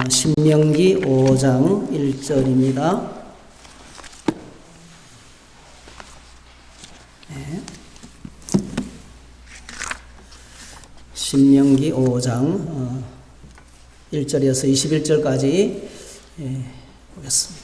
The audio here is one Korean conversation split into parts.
신명기 5장 1절입니다. 신명기 5장 1절에서 21절까지 보겠습니다.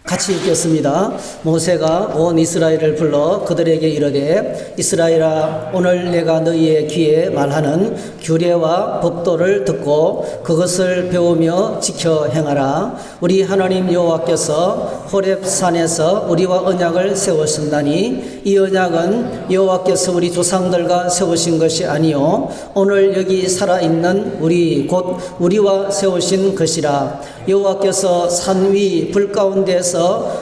같이 읽겠습니다. 모세가 온 이스라엘을 불러 그들에게 이르되 이스라엘아, 오늘 내가 너희의 귀에 말하는 규례와 법도를 듣고 그것을 배우며 지켜 행하라. 우리 하나님 여호와께서 호렙산에서 우리와 언약을 세우신다니 이 언약은 여호와께서 우리 조상들과 세우신 것이 아니요 오늘 여기 살아있는 우리 곧 우리와 세우신 것이라. 여호와께서 산 위 불 가운데서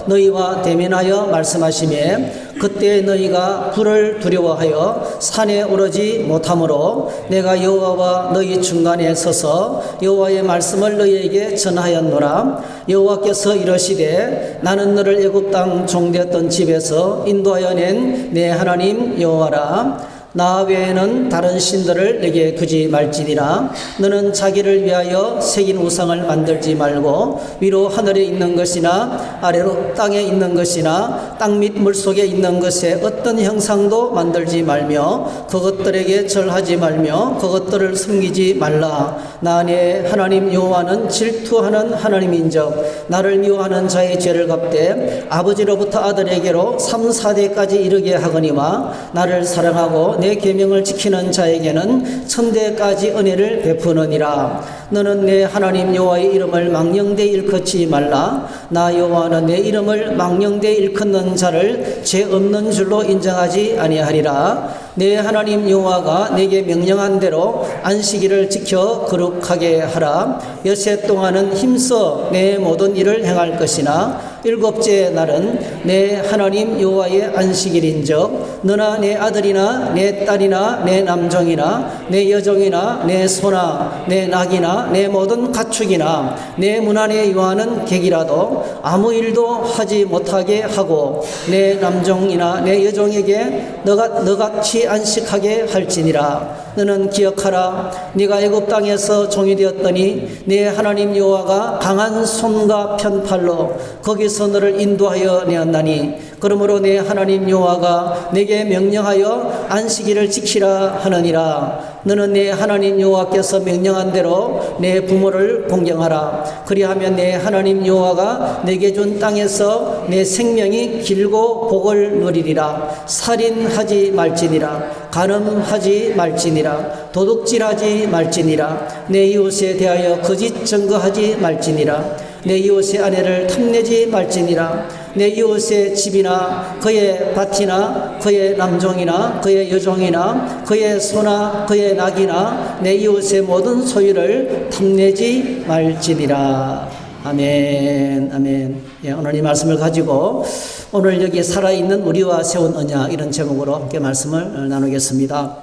너희와 대면하여 말씀하시매 그때 너희가 불을 두려워하여 산에 오르지 못하므로 내가 여호와와 너희 중간에 서서 여호와의 말씀을 너희에게 전하였노라. 여호와께서 이러시되 나는 너를 애굽 땅 종되었던 집에서 인도하여 낸 내 하나님 여호와라. 나 외에는 다른 신들을 내게 두지 말지니라. 너는 자기를 위하여 새긴 우상을 만들지 말고 위로 하늘에 있는 것이나 아래로 땅에 있는 것이나 땅 및 물속에 있는 것에 어떤 형상도 만들지 말며 그것들에게 절하지 말며 그것들을 섬기지 말라. 나 내 하나님 여호와는 질투하는 하나님인즉 나를 미워하는 자의 죄를 갚되 아버지로부터 아들에게로 3, 4대까지 이르게 하거니와 나를 사랑하고 내 계명을 지키는 자에게는 천대까지 은혜를 베푸느니라. 너는 내 하나님 여호와의 이름을 망령되이 일컫지 말라. 나 여호와는 내 이름을 망령되이 일컫는 자를 죄 없는 줄로 인정하지 아니하리라. 내 하나님 여호와가 내게 명령한 대로 안식일을 지켜 거룩하게 하라. 엿새 동안은 힘써 내 모든 일을 행할 것이나 일곱째 날은 내 하나님 여호와의 안식일인즉 너나 내 아들이나 내 딸이나 내 남종이나 내 여종이나 내 소나 내 낙이나 내 모든 가축이나 내 문 안에 유하는 객이라도 아무 일도 하지 못하게 하고 내 남종이나 내 여종에게 너같이 안식하게 할지니라. 너는 기억하라. 네가 애굽 땅에서 종이 되었더니 네 하나님 여호와가 강한 손과 편팔로 거기서 너를 인도하여 내었나니 그러므로 내 하나님 여호와가 내게 명령하여 안식일을 지키라 하느니라. 너는 내 하나님 여호와께서 명령한 대로 내 부모를 공경하라. 그리하면 내 하나님 여호와가 내게 준 땅에서 내 생명이 길고 복을 누리리라. 살인하지 말지니라. 간음하지 말지니라. 도둑질하지 말지니라. 내 이웃에 대하여 거짓 증거하지 말지니라. 내 이웃의 아내를 탐내지 말지니라. 내 이웃의 집이나 그의 밭이나 그의 남종이나 그의 여종이나 그의 소나 그의 낙이나 내 이웃의 모든 소유를 탐내지 말지니라. 아멘. 아멘. 오늘 이 말씀을 가지고 오늘 여기 살아있는 우리와 세운 언약 이런 제목으로 함께 말씀을 나누겠습니다.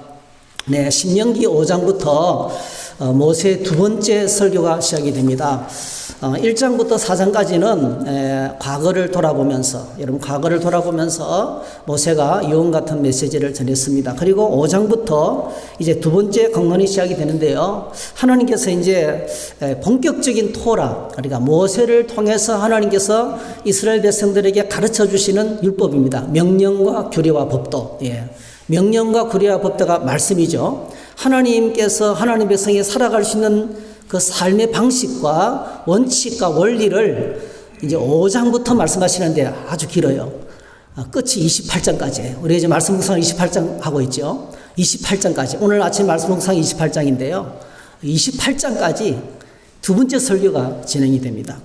신명기 5장부터 모세의 두 번째 설교가 시작이 됩니다. 1장부터 4장까지는 과거를 돌아보면서 여러분 과거를 돌아보면서 모세가 유언 같은 메시지를 전했습니다. 그리고 5장부터 이제 두 번째 강론이 시작이 되는데요. 하나님께서 이제 본격적인 토라, 그러니까 모세를 통해서 하나님께서 이스라엘 백성들에게 가르쳐 주시는 율법입니다. 명령과 규례와 법도. 명령과 규례와 법도가 말씀이죠. 하나님께서 하나님 백성이 살아갈 수 있는 그 삶의 방식과 원칙과 원리를 이제 5장부터 말씀하시는데 아주 길어요. 끝이 28장까지. 우리 이제 말씀 묵상 28장 하고 있죠. 28장까지. 오늘 아침 말씀 묵상 28장인데요. 28장까지 두 번째 설교가 진행이 됩니다.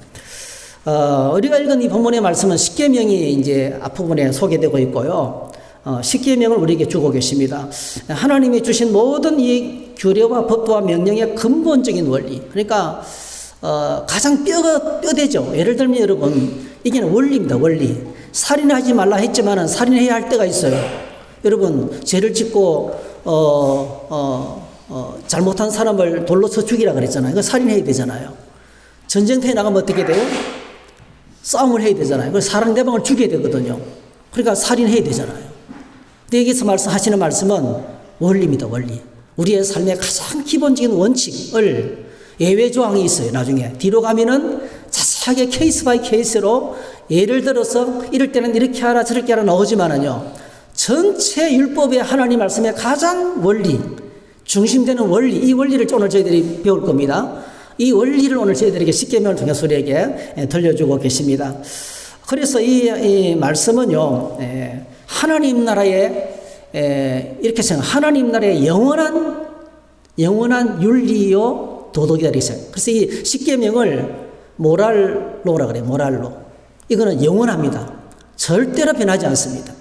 우리가 읽은 이 본문의 말씀은 십계명이 이제 앞부분에 소개되고 있고요. 십계명을 우리에게 주고 계십니다. 하나님이 주신 모든 이 규례와 법도와 명령의 근본적인 원리, 그러니까 가장 뼈대죠. 예를 들면 여러분 이게 원리입니다. 원리. 살인하지 말라 했지만은 살인해야 할 때가 있어요. 여러분 죄를 짓고 잘못한 사람을 돌로 쳐 죽이라 그랬잖아요. 이거 살인해야 되잖아요. 전쟁터에 나가면 어떻게 돼요? 싸움을 해야 되잖아요. 그래서 상대방을 죽여야 되거든요. 그러니까 살인해야 되잖아요. 근데 여기서 말씀하시는 말씀은 원리입니다. 원리. 우리의 삶의 가장 기본적인 원칙을 예외 조항이 있어요. 나중에 뒤로 가면은 자세하게 케이스 바이 케이스로 예를 들어서 이럴 때는 이렇게 하라 저렇게 하라 나오지만은요, 전체 율법의 하나님 말씀의 가장 원리, 중심되는 원리, 이 원리를 오늘 저희들이 배울 겁니다. 이 원리를 오늘 저희들에게 십계명을 통해서 우리에게 들려주고 계십니다. 그래서 이 말씀은요, 하나님 나라의 이렇게 생각, 하나님 나라의 영원한 윤리요 도덕이다 이렇게 생각. 그래서 이 십계명을 모랄로라 그래요. 모랄로. 이거는 영원합니다. 절대로 변하지 않습니다.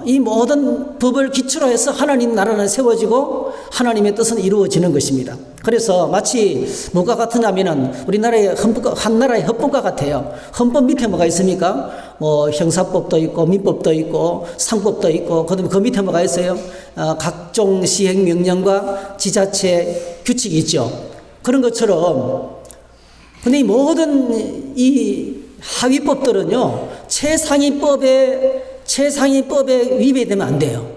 이 모든 법을 기초로 해서 하나님 나라는 세워지고 하나님의 뜻은 이루어지는 것입니다. 그래서 마치 뭐가 같으냐면은 우리나라의 한 나라의 헌법과 같아요. 헌법 밑에 뭐가 있습니까? 뭐 형사법도 있고 민법도 있고 상법도 있고 그다음에 그 밑에 뭐가 있어요? 각종 시행 명령과 지자체 규칙이 있죠. 그런 것처럼 근데 이 모든 이 하위법들은요 최상위법에 위배되면 안 돼요.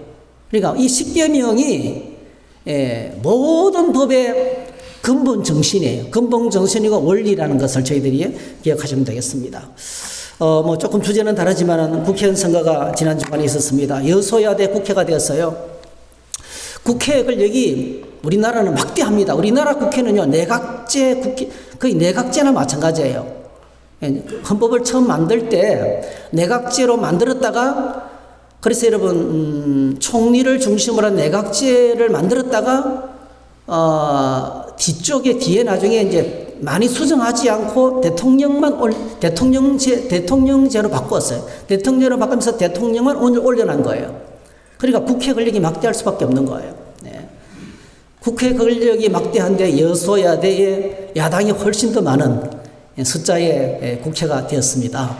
그러니까 이 십계명이 모든 법의 근본 정신이에요. 근본 정신이고 원리라는 것을 저희들이 기억하시면 되겠습니다. 뭐 조금 주제는 다르지만은 국회의원 선거가 지난 주간에 있었습니다. 여소야대 국회가 되었어요. 국회를 여기 우리나라는 막대합니다. 우리나라 국회는요 내각제 국회, 거의 내각제나 마찬가지예요. 헌법을 처음 만들 때 내각제로 만들었다가 그래서 여러분 총리를 중심으로 한 내각제를 만들었다가 뒤에 나중에 이제 많이 수정하지 않고 대통령제로 바꾸었어요. 대통령제로 바꾸면서 대통령만 올려놓은 거예요. 그러니까 국회 권력이 막대할 수밖에 없는 거예요. 네. 국회 권력이 막대한데 여소야대의 야당이 훨씬 더 많은 숫자의 국회가 되었습니다.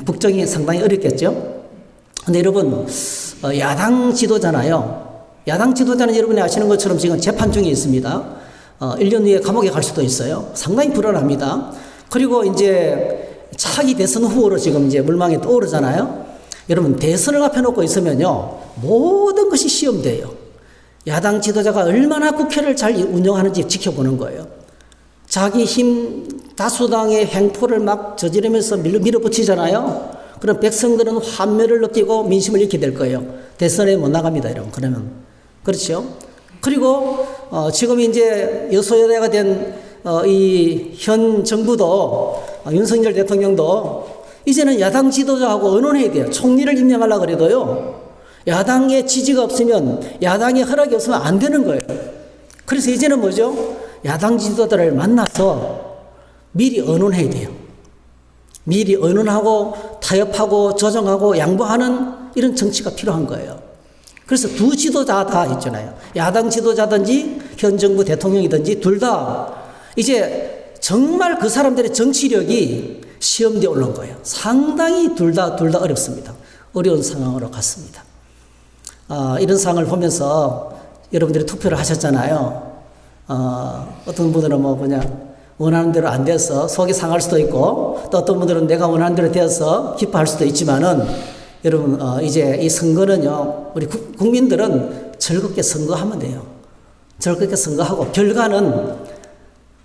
국정이 상당히 어렵겠죠. 근데 여러분 야당 지도자나요. 야당 지도자는 여러분이 아시는 것처럼 지금 재판 중에 있습니다. 1년 후에 감옥에 갈 수도 있어요. 상당히 불안합니다. 그리고 이제 차기 대선 후보로 지금 이제 물망에 떠오르잖아요. 여러분 대선을 앞에 놓고 있으면요 모든 것이 시험돼요. 야당 지도자가 얼마나 국회를 잘 운영하는지 지켜보는 거예요. 자기 힘 다수당의 횡포를 막 저지르면서 밀어붙이잖아요. 그럼 백성들은 환멸을 느끼고 민심을 잃게 될 거예요. 대선에 못 나갑니다. 이러면 그러면 그렇죠. 그리고 지금 이제 여소야대가 된 이 현 정부도 윤석열 대통령도 이제는 야당 지도자하고 의논해야 돼요. 총리를 임명하려고 그래도요. 야당의 지지가 없으면 야당의 허락이 없으면 안 되는 거예요. 그래서 이제는 뭐죠? 야당 지도자를 만나서 미리 의논해야 돼요. 미리 의논하고 타협하고 조정하고 양보하는 이런 정치가 필요한 거예요. 그래서 두 지도자 다 있잖아요. 야당 지도자든지 현 정부 대통령이든지 둘 다 이제 정말 그 사람들의 정치력이 시험대에 올라온 거예요. 상당히 둘 다 어렵습니다. 어려운 상황으로 갔습니다. 이런 상황을 보면서 여러분들이 투표를 하셨잖아요. 어떤 분들은 뭐 그냥 원하는 대로 안 돼서 속이 상할 수도 있고 또 어떤 분들은 내가 원하는 대로 되어서 기뻐할 수도 있지만은 여러분 이제 이 선거는요 우리 국민들은 즐겁게 선거하면 돼요. 즐겁게 선거하고 결과는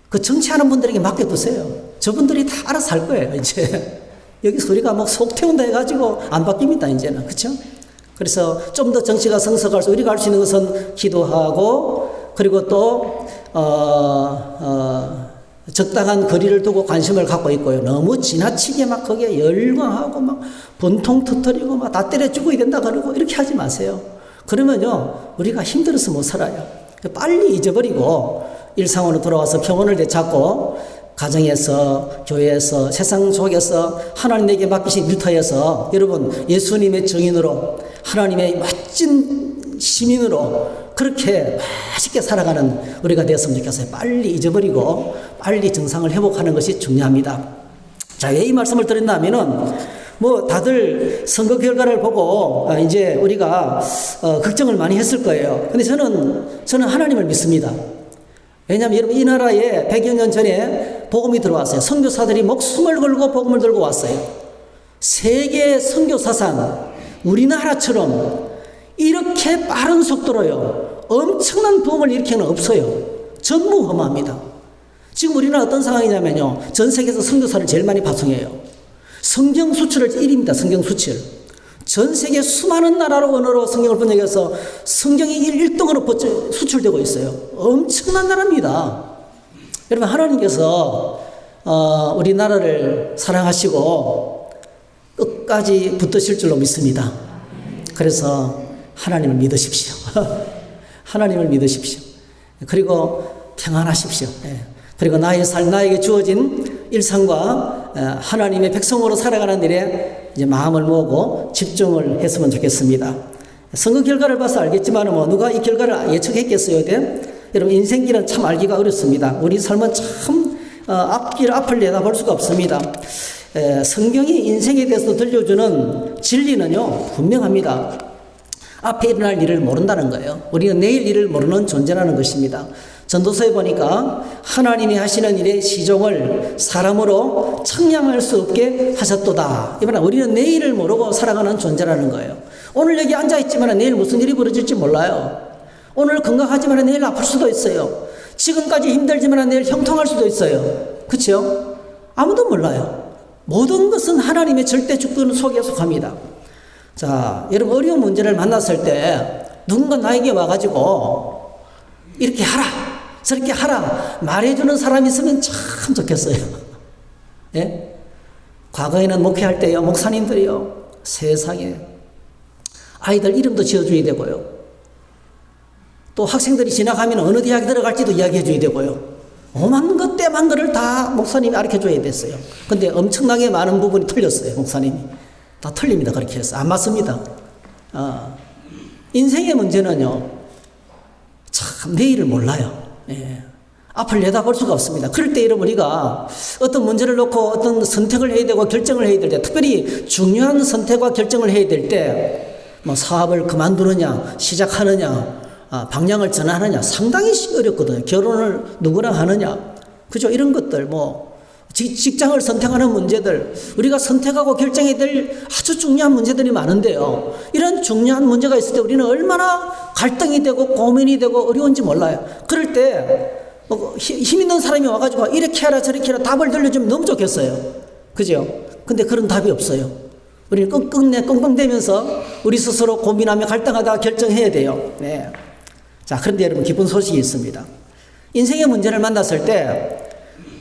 그 정치하는 분들에게 맡겨두세요. 저분들이 다 알아서 할 거예요. 이제 여기서 우리가 막 속 태운다 해가지고 안 바뀝니다. 이제는 그렇죠? 그래서 좀 더 정치가 성숙할 수 우리가 할 수 있는 것은 기도하고 그리고 또 적당한 거리를 두고 관심을 갖고 있고요. 너무 지나치게 막 거기에 열광하고 막 분통 터뜨리고 막 다 때려 죽어야 된다 그러고 이렇게 하지 마세요. 그러면요 우리가 힘들어서 못 살아요. 빨리 잊어버리고 일상으로 돌아와서 평온을 되찾고 가정에서 교회에서 세상 속에서 하나님에게 맡기신 일터에서 여러분 예수님의 증인으로 하나님의 멋진 시민으로 그렇게 맛있게 살아가는 우리가 되었으면 좋겠어요. 빨리 잊어버리고 빨리 정상을 회복하는 것이 중요합니다. 자, 왜 이 말씀을 드렸냐면은 뭐 다들 선거 결과를 보고 이제 우리가 걱정을 많이 했을 거예요. 근데 저는 하나님을 믿습니다. 왜냐하면 여러분 이 나라에 100여 년 전에 복음이 들어왔어요. 선교사들이 목숨을 걸고 복음을 들고 왔어요. 세계 선교사상 우리나라처럼 이렇게 빠른 속도로요 엄청난 부흥을 일으키는 없어요. 전무후무합니다. 지금 우리는 어떤 상황이냐면요. 전 세계에서 선교사를 제일 많이 파송해요. 성경 수출을 1위입니다. 성경 수출. 전 세계 수많은 나라로 언어로 성경을 번역해서 성경이 1등으로 수출되고 있어요. 엄청난 나라입니다. 여러분, 하나님께서 우리나라를 사랑하시고 끝까지 붙드실 줄로 믿습니다. 그래서 하나님을 믿으십시오. 하나님을 믿으십시오. 그리고 평안하십시오. 그리고 나에게 주어진 일상과 하나님의 백성으로 살아가는 일에 이제 마음을 모으고 집중을 했으면 좋겠습니다. 선거 결과를 봐서 알겠지만 누가 이 결과를 예측했겠어요? 여러분, 인생길은 참 알기가 어렵습니다. 우리 삶은 참 앞을 내다볼 수가 없습니다. 성경이 인생에 대해서 들려주는 진리는요, 분명합니다. 앞에 일어날 일을 모른다는 거예요. 우리는 내일 일을 모르는 존재라는 것입니다. 전도서에 보니까 하나님이 하시는 일의 시종을 사람으로 측량할 수 없게 하셨도다. 이번에 우리는 내일을 모르고 살아가는 존재라는 거예요. 오늘 여기 앉아있지만 내일 무슨 일이 벌어질지 몰라요. 오늘 건강하지만 내일 아플 수도 있어요. 지금까지 힘들지만 내일 형통할 수도 있어요. 그렇죠? 아무도 몰라요. 모든 것은 하나님의 절대 주권 속에 속합니다. 자, 여러분, 어려운 문제를 만났을 때 누군가 나에게 와가지고 이렇게 하라, 저렇게 하라 말해주는 사람이 있으면 참 좋겠어요. 예? 과거에는 목회할 때요, 목사님들이요, 세상에 아이들 이름도 지어줘야 되고요, 또 학생들이 지나가면 어느 대학 들어갈지도 이야기해줘야 되고요, 오만 것 때만 거를 다 목사님이 가르쳐줘야 됐어요. 근데 엄청나게 많은 부분이 틀렸어요. 목사님이 다 틀립니다. 그렇게 해서 안 맞습니다. 인생의 문제는요, 참 내일을 몰라요. 예. 앞을 내다볼 수가 없습니다. 그럴 때 여러분, 우리가 어떤 문제를 놓고 어떤 선택을 해야 되고 결정을 해야 될 때, 특별히 중요한 선택과 결정을 해야 될 때, 뭐 사업을 그만두느냐 시작하느냐 방향을 전환하느냐 상당히 어렵거든요. 결혼을 누구랑 하느냐, 그죠? 이런 것들, 뭐 직장을 선택하는 문제들, 우리가 선택하고 결정해야 될 아주 중요한 문제들이 많은데요, 이런 중요한 문제가 있을 때 우리는 얼마나 갈등이 되고 고민이 되고 어려운지 몰라요. 그럴 때 힘 있는 사람이 와가지고 이렇게 해라 저렇게 해라 답을 들려주면 너무 좋겠어요. 그죠? 근데 그런 답이 없어요. 우리는 끙끙내 끙끙대면서 우리 스스로 고민하며 갈등하다가 결정해야 돼요. 네. 자, 그런데 여러분, 기쁜 소식이 있습니다. 인생의 문제를 만났을 때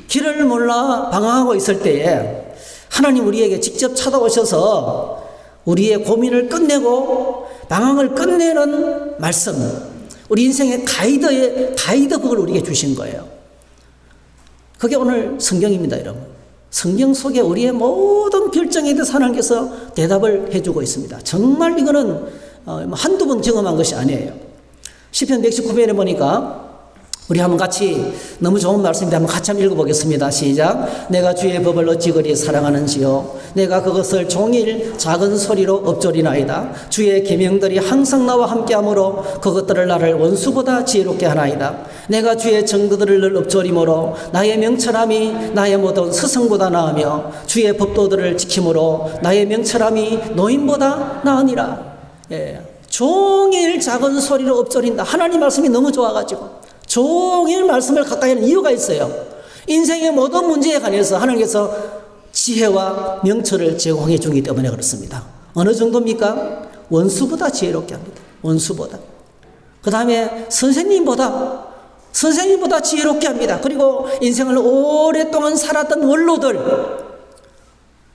길을 몰라 방황하고 있을 때에 하나님 우리에게 직접 찾아오셔서 우리의 고민을 끝내고 방황을 끝내는 말씀, 우리 인생의 가이드북을 우리에게 주신 거예요. 그게 오늘 성경입니다. 여러분, 성경 속에 우리의 모든 결정에 대해서 하나님께서 대답을 해주고 있습니다. 정말 이거는 한두 번 경험한 것이 아니에요. 시편 119편에 보니까 우리 한번 같이, 너무 좋은 말씀인데 한번 같이 한번 읽어보겠습니다. 시작. 내가 주의 법을 어찌 그리 사랑하는지요. 내가 그것을 종일 작은 소리로 읊조리나이다. 주의 계명들이 항상 나와 함께하므로 그것들을 나를 원수보다 지혜롭게 하나이다. 내가 주의 정도들을 늘 읊조리므로 나의 명철함이 나의 모든 스승보다 나으며 주의 법도들을 지킴으로 나의 명철함이 노인보다 나으니라. 예. 종일 작은 소리로 읊조린다. 하나님 말씀이 너무 좋아가지고 종일 말씀을 가까이 하는 이유가 있어요. 인생의 모든 문제에 관해서 하나님께서 지혜와 명철을 제공해 주기 때문에 그렇습니다. 어느 정도입니까? 원수보다 지혜롭게 합니다. 원수보다. 그 다음에 선생님보다 지혜롭게 합니다. 그리고 인생을 오랫동안 살았던 원로들,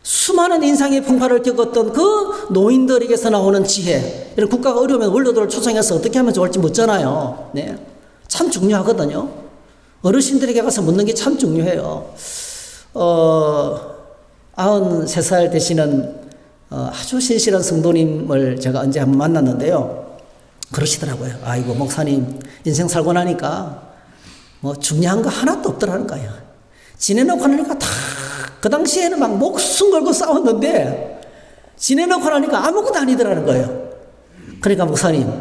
수많은 인생의 풍파를 겪었던 그 노인들에게서 나오는 지혜, 이런 국가가 어려우면 원로들을 초청해서 어떻게 하면 좋을지 묻잖아요. 네. 참 중요하거든요. 어르신들에게 가서 묻는 게 참 중요해요. 93살 되시는 아주 신실한 성도님을 제가 언제 한번 만났는데요, 그러시더라고요. 아이고, 목사님 인생 살고 나니까 뭐 중요한 거 하나도 없더라는 거예요. 지내놓고 나니까 다, 그 당시에는 막 목숨 걸고 싸웠는데 지내놓고 나니까 아무것도 아니더라는 거예요. 그러니까 목사님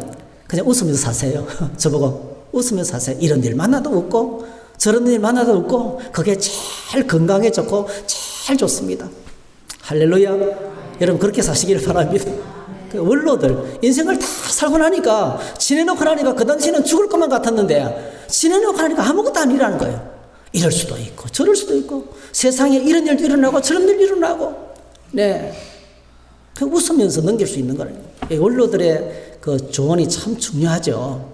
그냥 웃으면서 사세요. 저보고 웃으면서 사세요. 이런 일 만나도 웃고 저런 일 만나도 웃고 그게 제일 건강에 좋고 제일 좋습니다. 할렐루야. 여러분 그렇게 사시길 바랍니다. 그 원로들 인생을 다 살고 나니까 지내놓고 나니까 그 당시에는 죽을 것만 같았는데 지내놓고 나니까 아무것도 아니라는 거예요. 이럴 수도 있고 저럴 수도 있고 세상에 이런 일도 일어나고 저런 일도 일어나고 네. 웃으면서 넘길 수 있는 거예요. 원로들의 그 조언이 참 중요하죠.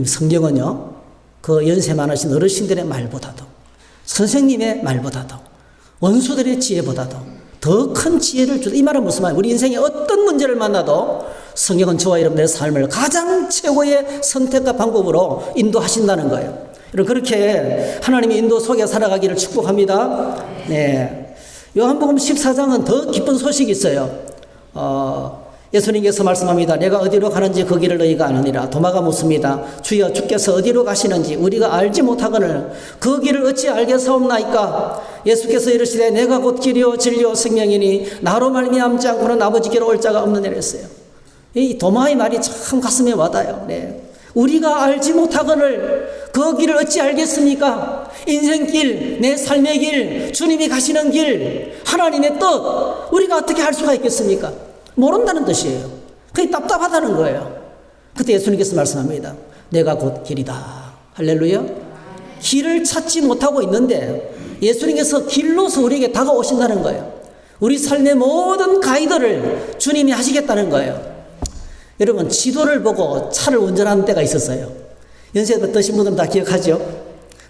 성경은요, 그 연세 많으신 어르신들의 말보다도, 선생님의 말보다도, 원수들의 지혜보다도 더 큰 지혜를 주다. 이 말은 무슨 말이에요? 우리 인생에 어떤 문제를 만나도 성경은 저와 여러분의 삶을 가장 최고의 선택과 방법으로 인도하신다는 거예요. 여러분, 그렇게 하나님의 인도 속에 살아가기를 축복합니다. 네. 요한복음 14장은 더 기쁜 소식이 있어요. 예수님께서 말씀합니다. 내가 어디로 가는지 그 길을 너희가 아느니라. 도마가 묻습니다. 주여, 주께서 어디로 가시는지 우리가 알지 못하거늘 그 길을 어찌 알겠사옵나이까. 예수께서 이르시되 내가 곧 길이요 진리요 생명이니 나로 말미암지 않고는 아버지께로 올 자가 없느니라 했어요. 이 도마의 말이 참 가슴에 와닿아요. 네. 우리가 알지 못하거늘 그 길을 어찌 알겠습니까? 인생길, 내 삶의 길, 주님이 가시는 길, 하나님의 뜻, 우리가 어떻게 할 수가 있겠습니까? 모른다는 뜻이에요. 그게 답답하다는 거예요. 그때 예수님께서 말씀합니다. 내가 곧 길이다. 할렐루야. 길을 찾지 못하고 있는데 예수님께서 길로서 우리에게 다가오신다는 거예요. 우리 삶의 모든 가이드를 주님이 하시겠다는 거예요. 여러분, 지도를 보고 차를 운전하는 때가 있었어요. 연세 드신 분들은 다 기억하죠?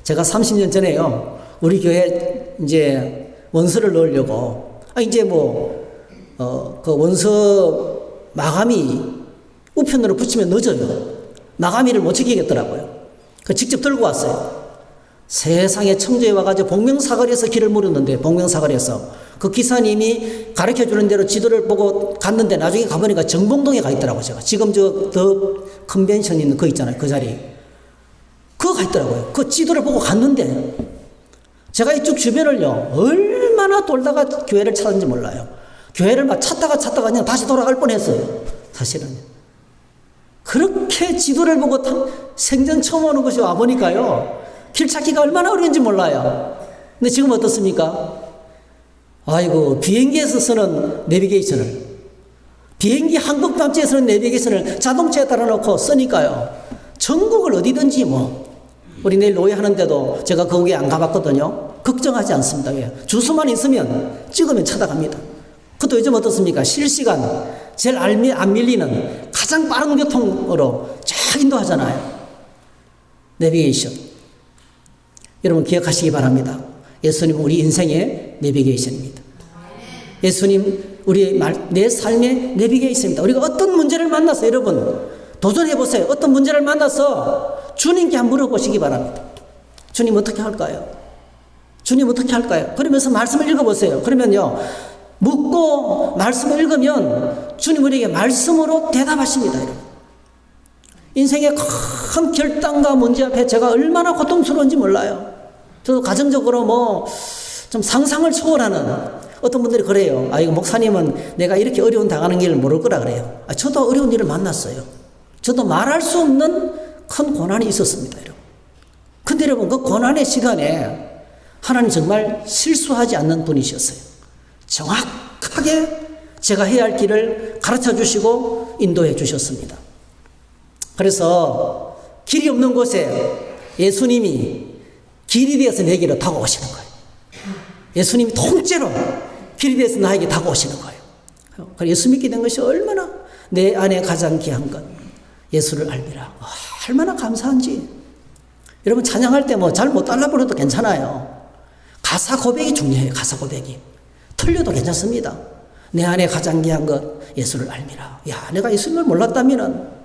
제가 30년 전에요, 우리 교회 이제 원서를 넣으려고, 그 원서 마감이 우편으로 붙이면 늦어요. 마감일을 못 지키겠더라고요. 그 직접 들고 왔어요. 세상에 청주에 와가지고 복명사거리에서 길을 물었는데, 복명사거리에서 그 기사님이 가르쳐 주는 대로 지도를 보고 갔는데 나중에 가보니까 정봉동에 가 있더라고요. 제가 지금 더 컨벤션 있는 거 있잖아요. 그 자리. 그거 가 있더라고요. 그 지도를 보고 갔는데 제가 이쪽 주변을요, 얼마나 돌다가 교회를 찾았는지 몰라요. 교회를 막 찾다가 그냥 다시 돌아갈 뻔했어요. 사실은. 그렇게 지도를 보고 생전 처음 오는 것이 와보니까요, 길 찾기가 얼마나 어려운지 몰라요. 근데 지금 어떻습니까? 아이고, 비행기에서 쓰는 내비게이션을, 비행기 항공편지에 쓰는 내비게이션을 자동차에 달아놓고 쓰니까요, 전국을 어디든지 우리 내일 노예하는데도 제가 거기에 안 가봤거든요. 걱정하지 않습니다. 왜? 주소만 있으면 찍으면 찾아갑니다. 그것도 요즘 어떻습니까? 실시간, 제일 안 밀리는 가장 빠른 교통으로 쫙 인도하잖아요. 내비게이션. 여러분 기억하시기 바랍니다. 예수님은 우리 인생의 내비게이션입니다. 예수님, 내 삶의 내비게이션입니다. 우리가 어떤 문제를 만나서, 여러분, 도전해보세요. 어떤 문제를 만나서 주님께 한번 물어보시기 바랍니다. 주님 어떻게 할까요? 주님 어떻게 할까요? 그러면서 말씀을 읽어보세요. 그러면요, 묻고 말씀을 읽으면 주님 우리에게 말씀으로 대답하십니다. 여러분. 인생의 큰 결단과 문제 앞에 제가 얼마나 고통스러운지 몰라요. 저도 가정적으로 좀 상상을 초월하는, 어떤 분들이 그래요. 이거 목사님은 내가 이렇게 어려운 당하는 길을 모를 거라 그래요. 저도 어려운 일을 만났어요. 저도 말할 수 없는 큰 고난이 있었습니다, 여러분. 근데 여러분, 그 고난의 시간에 하나님 정말 실수하지 않는 분이셨어요. 정확하게 제가 해야 할 길을 가르쳐 주시고 인도해 주셨습니다. 그래서 길이 없는 곳에 예수님이 길이 되어서 내게로 다가오시는 거예요. 예수님이 통째로 길이 되어서 나에게 다가오시는 거예요. 예수 믿게 된 것이 얼마나 내 안에 가장 귀한 것, 예수를 알미라. 얼마나 감사한지. 여러분, 찬양할 때 잘 못 달라 부르도 괜찮아요. 가사 고백이 중요해요. 가사 고백이. 틀려도 괜찮습니다. 내 안에 가장 귀한 것, 예수를 알미라. 내가 예수님을 몰랐다면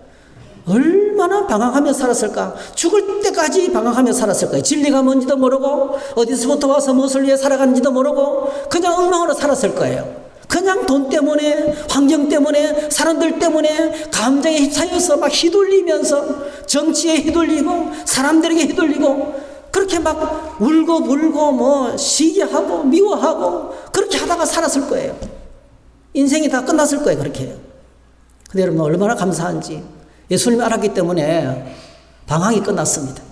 얼마나 방황하며 살았을까? 죽을 때까지 방황하며 살았을까요? 진리가 뭔지도 모르고 어디서부터 와서 무엇을 위해 살아가는지도 모르고 그냥 엉망으로 살았을 거예요. 그냥 돈 때문에, 환경 때문에, 사람들 때문에 감정에 휩싸여서 막 휘둘리면서 정치에 휘둘리고 사람들에게 휘둘리고 그렇게 막 울고 불고 시기하고 미워하고 그렇게 하다가 살았을 거예요. 인생이 다 끝났을 거예요. 그렇게. 근데 여러분, 얼마나 감사한지. 예수님을 알았기 때문에 방황이 끝났습니다.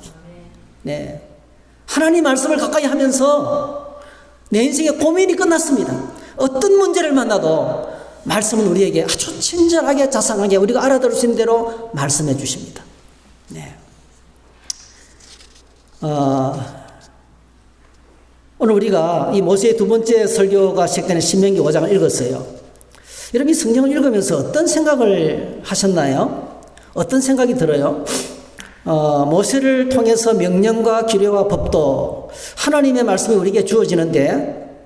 네. 하나님 말씀을 가까이 하면서 내 인생의 고민이 끝났습니다. 어떤 문제를 만나도 말씀은 우리에게 아주 친절하게 자상하게 우리가 알아들을 수 있는 대로 말씀해 주십니다. 네. 오늘 우리가 이 모세의 두 번째 설교가 시작되는 신명기 5장을 읽었어요. 여러분 이 성경을 읽으면서 어떤 생각을 하셨나요? 어떤 생각이 들어요? 모세를 통해서 명령과 규례와 법도 하나님의 말씀이 우리에게 주어지는데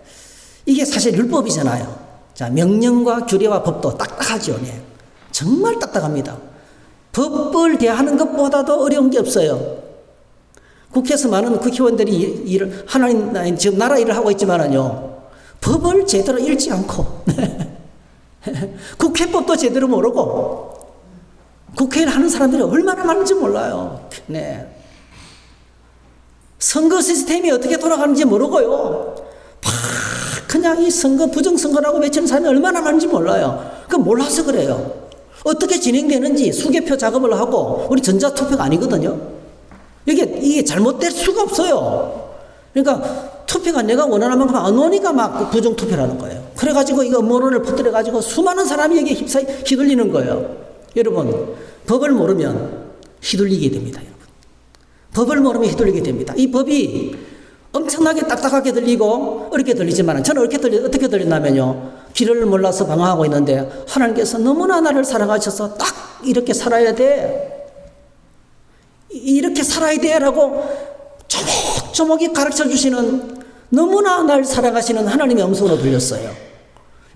이게 사실 율법이잖아요. 자, 명령과 규례와 법도 딱딱하죠. 네. 정말 딱딱합니다. 법을 대하는 것보다도 어려운 게 없어요. 국회에서 많은 국회의원들이 하나님 지금 나라 일을 하고 있지만은요, 법을 제대로 읽지 않고 국회법도 제대로 모르고 국회의를 하는 사람들이 얼마나 많은지 몰라요. 네. 선거 시스템이 어떻게 돌아가는지 모르고요. 그냥 이 선거 부정선거라고 외치는 사람이 얼마나 많은지 몰라요. 그 몰라서 그래요. 어떻게 진행되는지 수개표 작업을 하고 우리 전자투표가 아니거든요. 이게 잘못될 수가 없어요. 그러니까 투표가 내가 원하는 만큼 안 오니까 막 부정투표라는 거예요. 그래가지고 이거 음모론을 퍼뜨려가지고 수많은 사람이 여기에 휘둘리는 거예요. 여러분, 법을 모르면 휘둘리게 됩니다. 여러분, 법을 모르면 휘둘리게 됩니다. 이 법이 엄청나게 딱딱하게 들리고 어렵게 들리지만 저는 어떻게 들렸냐면요, 길을 몰라서 방황하고 있는데 하나님께서 너무나 나를 사랑하셔서 딱 이렇게 살아야 돼, 이렇게 살아야 돼 라고 조목조목이 가르쳐 주시는, 너무나 날 사랑하시는 하나님의 음성으로 들렸어요.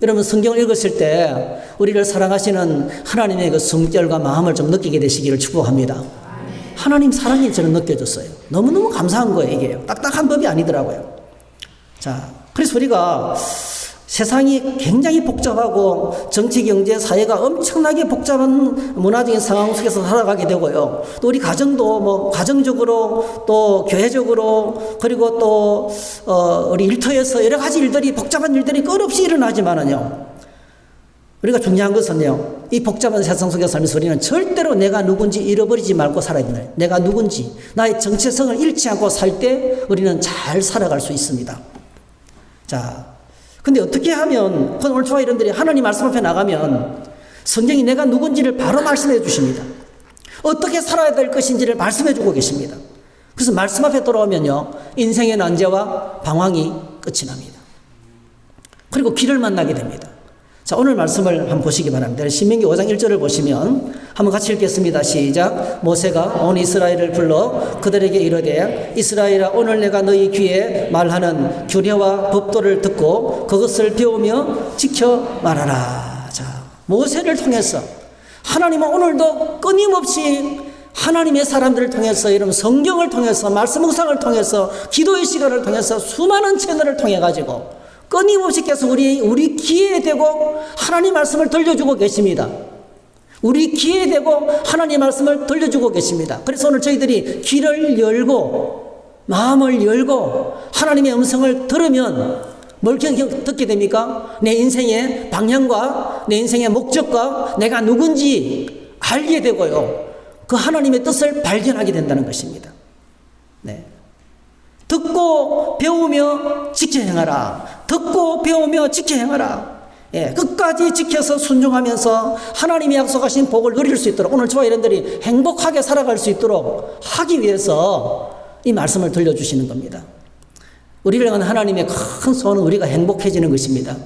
여러분 성경을 읽으실 때 우리를 사랑하시는 하나님의 그 성결과 마음을 좀 느끼게 되시기를 축복합니다. 하나님 사랑이 저는 느껴졌어요. 너무너무 감사한 거예요. 이게 딱딱한 법이 아니더라고요. 자, 그래서 우리가 세상이 굉장히 복잡하고 정치, 경제, 사회가 엄청나게 복잡한 문화적인 상황 속에서 살아가게 되고요. 또 우리 가정도 뭐 가정적으로 또 교회적으로 그리고 또 우리 일터에서 여러 가지 일들이, 복잡한 일들이 끝없이 일어나지만은요, 우리가 중요한 것은요, 이 복잡한 세상 속에 살면서 우리는 절대로 내가 누군지 잃어버리지 말고 살아야 된다. 내가 누군지, 나의 정체성을 잃지 않고 살 때 우리는 잘 살아갈 수 있습니다. 자, 근데 어떻게 하면, 오늘 저와 여러분들이 하나님 말씀 앞에 나가면 성경이 내가 누군지를 바로 말씀해 주십니다. 어떻게 살아야 될 것인지를 말씀해 주고 계십니다. 그래서 말씀 앞에 돌아오면요, 인생의 난제와 방황이 끝이 납니다. 그리고 길을 만나게 됩니다. 자, 오늘 말씀을 한번 보시기 바랍니다. 신명기 5장 1절을 보시면 한번 같이 읽겠습니다. 시작. 모세가 온 이스라엘을 불러 그들에게 이르되 이스라엘아, 오늘 내가 너희 귀에 말하는 규례와 법도를 듣고 그것을 배우며 지켜 말하라. 자, 모세를 통해서 하나님은 오늘도 끊임없이 하나님의 사람들을 통해서, 여러분 성경을 통해서, 말씀 묵상을 통해서, 기도의 시간을 통해서 수많은 채널을 통해 가지고 끊임없이 계속 우리 귀에 대고 하나님 말씀을 들려주고 계십니다. 우리 귀에 대고 하나님 말씀을 들려주고 계십니다. 그래서 오늘 저희들이 귀를 열고 마음을 열고 하나님의 음성을 들으면 뭘 듣게 됩니까? 내 인생의 방향과 내 인생의 목적과 내가 누군지 알게 되고요, 그 하나님의 뜻을 발견하게 된다는 것입니다. 네. 듣고 배우며 지켜 행하라. 듣고 배우며 지켜 행하라. 예, 끝까지 지켜서 순종하면서 하나님이 약속하신 복을 누릴 수 있도록, 오늘 저와 여러분들이 행복하게 살아갈 수 있도록 하기 위해서 이 말씀을 들려주시는 겁니다. 우리를 향한 하나님의 큰 소원은 우리가 행복해지는 것입니다.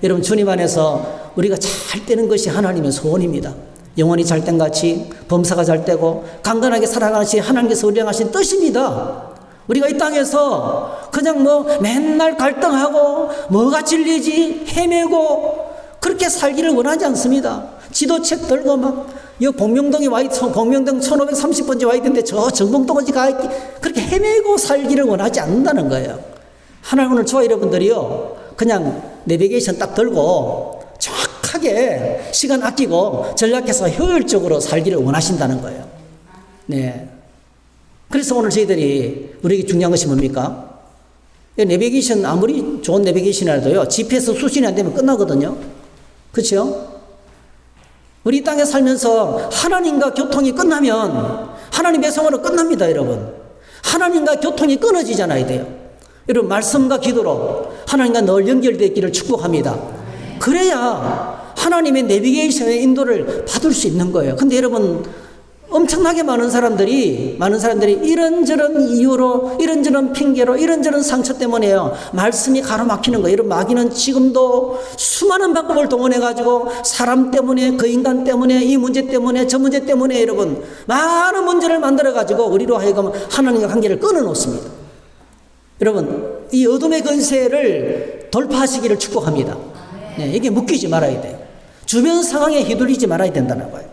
여러분, 주님 안에서 우리가 잘 되는 것이 하나님의 소원입니다. 영혼이 잘된 같이, 범사가 잘 되고 강건하게 살아가는 것이 하나님께서 우리를 향하신 뜻입니다. 우리가 이 땅에서 그냥 맨날 갈등하고 뭐가 진리지 헤매고 그렇게 살기를 원하지 않습니다. 지도책 들고 공명동에 공명동 1530번째 와 있는데 저 정봉동까지 가 있기, 그렇게 헤매고 살기를 원하지 않는다는 거예요. 하나님 오늘 저와 여러분들이요, 그냥 내비게이션 딱 들고 정확하게 시간 아끼고 전략해서 효율적으로 살기를 원하신다는 거예요. 네. 그래서 오늘 저희들이, 우리에게 중요한 것이 뭡니까? 내비게이션, 아무리 좋은 내비게이션이라도요, GPS 수신이 안 되면 끝나거든요. 그렇죠? 우리 이 땅에 살면서 하나님과 교통이 끝나면 하나님의 성화는 끝납니다, 여러분. 하나님과 교통이 끊어지잖아요, 돼요. 여러분, 말씀과 기도로 하나님과 늘 연결되어 있기를 축복합니다. 그래야 하나님의 내비게이션의 인도를 받을 수 있는 거예요. 근데 여러분, 엄청나게 많은 사람들이 이런저런 이유로, 이런저런 핑계로, 이런저런 상처 때문에요. 말씀이 가로막히는 거예요. 이런 마귀는 지금도 수많은 방법을 동원해가지고 사람 때문에, 그 인간 때문에, 이 문제 때문에, 저 문제 때문에 여러분, 많은 문제를 만들어가지고 우리로 하여금 하나님과 관계를 끊어놓습니다. 여러분, 이 어둠의 권세를 돌파하시기를 축복합니다. 네, 이게 묶이지 말아야 돼요. 주변 상황에 휘둘리지 말아야 된다는 거예요.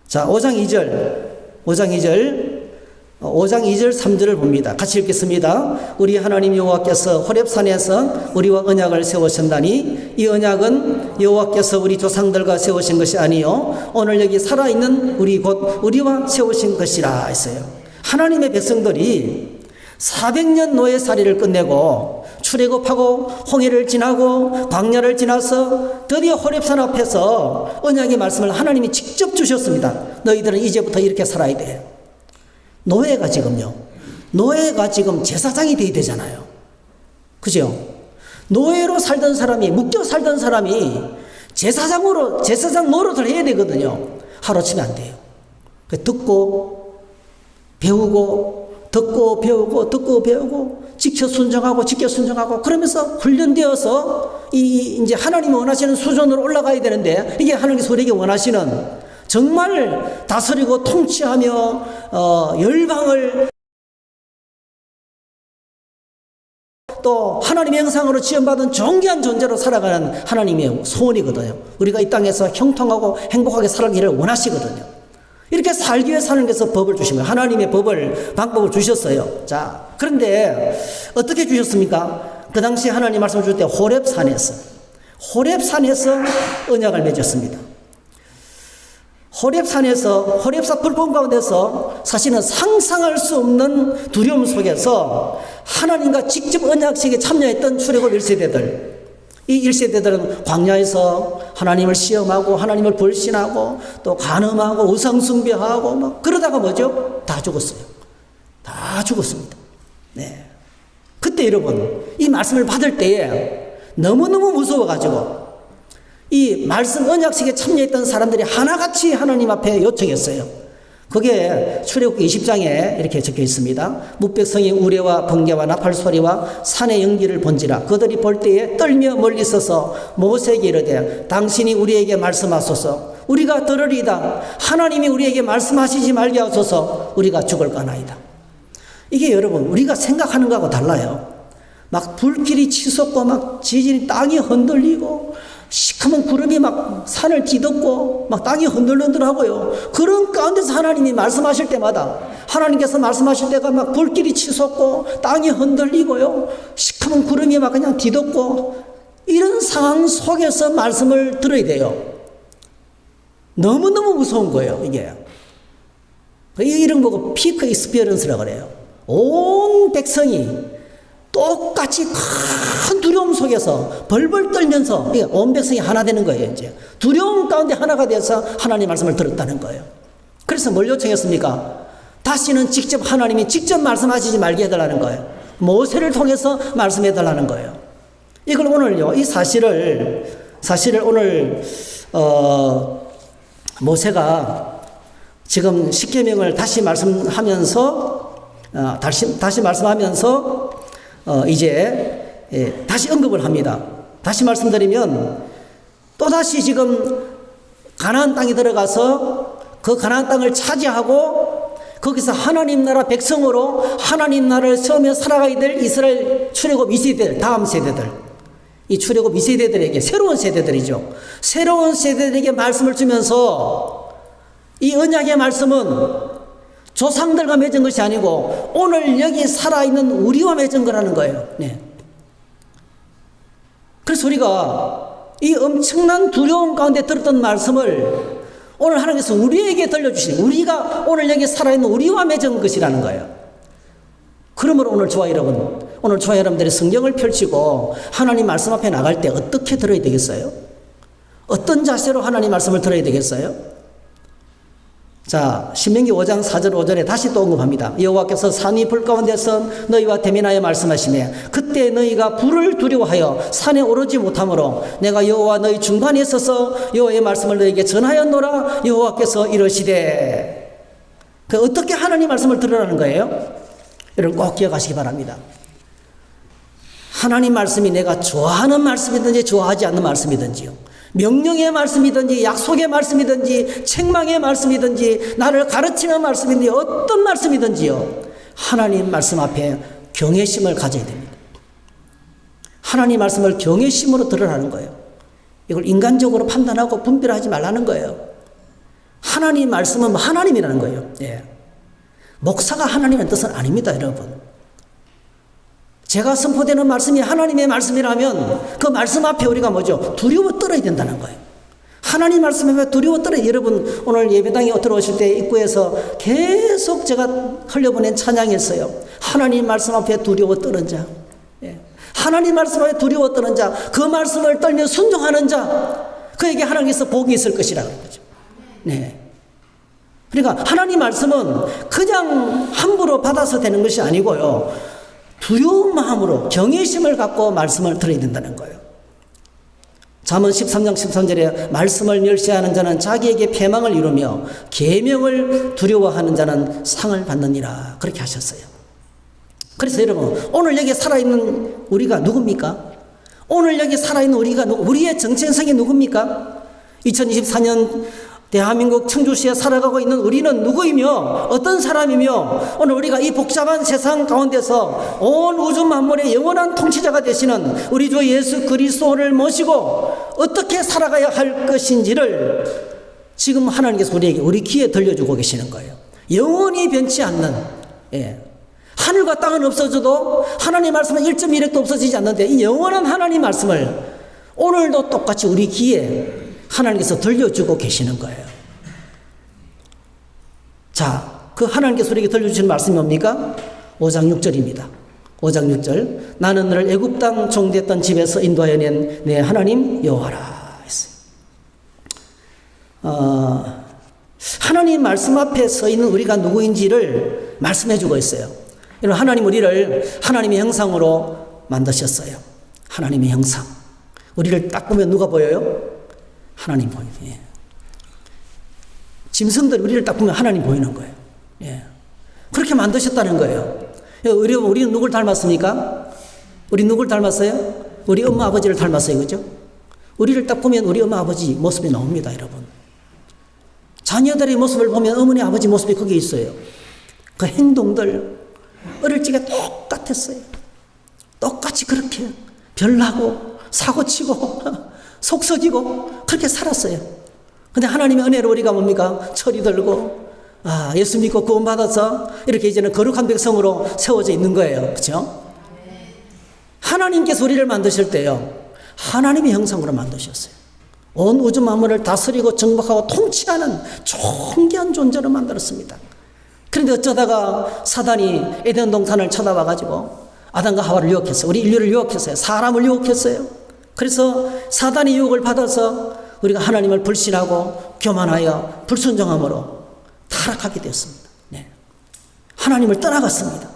자, 5장 2절 3절을 봅니다. 같이 읽겠습니다. 우리 하나님 여호와께서 호렙산에서 우리와 언약을 세우셨나니 이 언약은 여호와께서 우리 조상들과 세우신 것이 아니요 오늘 여기 살아있는 우리 곧 우리와 세우신 것이라 했어요. 하나님의 백성들이 400년 노예살이를 끝내고 출애굽하고 홍해를 지나고 광야를 지나서 드디어 호렙산 앞에서 언약의 말씀을 하나님이 직접 주셨습니다. 너희들은 이제부터 이렇게 살아야 돼. 노예가 지금 제사장이 돼야 되잖아요. 그죠? 노예로 살던 사람이, 묶여 살던 사람이 제사장 노릇을 해야 되거든요. 하루아침에 안 돼요. 듣고 배우고 듣고 배우고 지켜 순종하고 그러면서 훈련되어서 이제 하나님이 원하시는 수준으로 올라가야 되는데, 이게 하나님께서 우리에게 원하시는 정말 다스리고 통치하며 열방을 또 하나님의 형상으로 지음받은 존귀한 존재로 살아가는 하나님의 소원이거든요. 우리가 이 땅에서 형통하고 행복하게 살기를 원하시거든요. 이렇게 살기 위해 하나님께서 법을 주신 거예요. 하나님의 방법을 주셨어요. 자, 그런데 어떻게 주셨습니까? 그 당시 하나님 말씀을 줄 때 호렙산에서 언약을 맺었습니다. 호렙산 불꽃 가운데서 사실은 상상할 수 없는 두려움 속에서 하나님과 직접 언약식에 참여했던 출애굽 1세대들, 이 1세대들은 광야에서 하나님을 시험하고 하나님을 불신하고 또 간음하고 우상숭배하고 막 그러다가 뭐죠? 다 죽었어요. 다 죽었습니다. 네. 그때 여러분, 이 말씀을 받을 때에 너무너무 무서워가지고 이 말씀 언약식에 참여했던 사람들이 하나같이 하나님 앞에 요청했어요. 그게 출애굽기 20장에 이렇게 적혀 있습니다. 뭇백성이 우레와 번개와 나팔 소리와 산의 연기를 본지라 그들이 볼 때에 떨며 멀리 서서 모세에게 이르되 당신이 우리에게 말씀하소서 우리가 들으리이다. 하나님이 우리에게 말씀하시지 말게 하소서 우리가 죽을까나이다. 이게 여러분 우리가 생각하는 거하고 달라요. 막 불길이 치솟고 막 지진이 땅이 흔들리고 시커먼 구름이 막 산을 뒤덮고 막 땅이 흔들흔들하고요. 그런 가운데서 하나님이 말씀하실 때마다 하나님께서 말씀하실 때가 막 불길이 치솟고 땅이 흔들리고요. 시커먼 구름이 막 그냥 뒤덮고 이런 상황 속에서 말씀을 들어야 돼요. 너무너무 무서운 거예요, 이게. 이런 거 보고 피크 익스피리언스라고 그래요. 온 백성이 똑같이 큰 두려움 속에서 벌벌 떨면서 온 백성이 하나 되는 거예요. 이제 두려움 가운데 하나가 되어서 하나님 말씀을 들었다는 거예요. 그래서 뭘 요청했습니까? 다시는 하나님이 직접 말씀하시지 말게 해달라는 거예요. 모세를 통해서 말씀해달라는 거예요. 이걸 오늘요, 이 사실을 오늘 모세가 지금 십계명을 다시 말씀하면서 이제 다시 언급을 합니다. 다시 말씀드리면 또다시 지금 가나안 땅에 들어가서 그 가나안 땅을 차지하고 거기서 하나님 나라 백성으로 하나님 나라를 세우며 살아가야 될 이스라엘 출애굽 2세대들, 다음 세대들, 이 출애굽 2세대들에게 새로운 세대들이죠. 새로운 세대들에게 말씀을 주면서 이 언약의 말씀은 조상들과 맺은 것이 아니고 오늘 여기 살아있는 우리와 맺은 거라는 거예요. 네. 그래서 우리가 이 엄청난 두려움 가운데 들었던 말씀을 오늘 하나님께서 우리에게 들려주시니 우리가 오늘 여기 살아있는 우리와 맺은 것이라는 거예요. 그러므로 오늘 저와 여러분들이 성경을 펼치고 하나님 말씀 앞에 나갈 때 어떻게 들어야 되겠어요? 어떤 자세로 하나님 말씀을 들어야 되겠어요? 자, 신명기 5장 4절 5절에 다시 또 언급합니다. 여호와께서 산이 불 가운데서 너희와 대면하여 말씀하시매 그때 너희가 불을 두려워하여 산에 오르지 못하므로 내가 여호와 너희 중간에 있어서 여호와의 말씀을 너희에게 전하였노라. 여호와께서 이러시되. 그 어떻게 하나님 말씀을 들으라는 거예요? 여러분 꼭 기억하시기 바랍니다. 하나님 말씀이 내가 좋아하는 말씀이든지 좋아하지 않는 말씀이든지요, 명령의 말씀이든지 약속의 말씀이든지 책망의 말씀이든지 나를 가르치는 말씀이든지 어떤 말씀이든지요, 하나님 말씀 앞에 경외심을 가져야 됩니다. 하나님 말씀을 경외심으로 들으라는 거예요. 이걸 인간적으로 판단하고 분별하지 말라는 거예요. 하나님 말씀은 하나님이라는 거예요. 예. 목사가 하나님의 뜻은 아닙니다, 여러분. 제가 선포되는 말씀이 하나님의 말씀이라면 그 말씀 앞에 우리가 뭐죠? 두려워 떨어야 된다는 거예요. 하나님 말씀 앞에 두려워 떨어야. 여러분 오늘 예배당에 들어오실 때 입구에서 계속 제가 흘려보낸 찬양이었어요. 하나님 말씀 앞에 두려워 떨은 자. 예. 하나님 말씀 앞에 두려워 떨은 자, 그 말씀을 떨며 순종하는 자, 그에게 하나님께서 복이 있을 것이라고 그런 거죠. 네. 그러니까 하나님 말씀은 그냥 함부로 받아서 되는 것이 아니고요, 두려운 마음으로 경외심을 갖고 말씀을 들어야 된다는 거예요. 잠언 13장 13절에 말씀을 멸시하는 자는 자기에게 패망을 이루며 계명을 두려워하는 자는 상을 받느니라, 그렇게 하셨어요. 그래서 여러분 오늘 여기 살아있는 우리가 누굽니까? 오늘 여기 살아있는 우리가 우리의 정체성이 누굽니까? 2024년 대한민국 청주시에 살아가고 있는 우리는 누구이며 어떤 사람이며 오늘 우리가 이 복잡한 세상 가운데서 온 우주 만물의 영원한 통치자가 되시는 우리 주 예수 그리스도를 모시고 어떻게 살아가야 할 것인지를 지금 하나님께서 우리에게 우리 귀에 들려주고 계시는 거예요. 영원히 변치 않는, 예. 하늘과 땅은 없어져도 하나님 말씀은 1.1핵도 없어지지 않는데 이 영원한 하나님 말씀을 오늘도 똑같이 우리 귀에 하나님께서 들려주고 계시는 거예요. 자, 그 하나님께서 우리에게 들려주신 말씀이 뭡니까? 5장 6절입니다. 5장 6절. 나는 너를 애굽 땅 종됐던 집에서 인도하여 낸 내 하나님 여호와라 했어요. 하나님 말씀 앞에 서 있는 우리가 누구인지를 말씀해 주고 있어요. 여러분, 하나님 우리를 하나님의 형상으로 만드셨어요. 하나님의 형상. 우리를 딱 보면 누가 보여요? 하나님 보이는. 예. 짐승들 우리를 딱 보면 하나님 보이는 거예요. 예. 그렇게 만드셨다는 거예요. 우리는 누굴 닮았습니까? 우리 누굴 닮았어요? 우리 엄마 아버지를 닮았어요. 그죠? 우리를 딱 보면 우리 엄마 아버지 모습이 나옵니다, 여러분. 자녀들의 모습을 보면 어머니 아버지 모습이 거기에 있어요. 그 행동들 어릴 적에 똑같았어요. 똑같이 그렇게 별나고 사고치고 속썩이고 그렇게 살았어요. 근데 하나님의 은혜로 우리가 뭡니까? 철이 들고 예수 믿고 구원받아서 이렇게 이제는 거룩한 백성으로 세워져 있는 거예요. 그렇죠? 하나님께서 우리를 만드실 때요, 하나님의 형상으로 만드셨어요. 온 우주 만물을 다스리고 정복하고 통치하는 존귀한 존재로 만들었습니다. 그런데 어쩌다가 사단이 에덴 동산을 쳐다봐가지고 아담과 하와를 유혹했어요. 우리 인류를 유혹했어요. 사람을 유혹했어요. 그래서 사단의 유혹을 받아서 우리가 하나님을 불신하고 교만하여 불순종함으로 타락하게 되었습니다. 네. 하나님을 떠나갔습니다.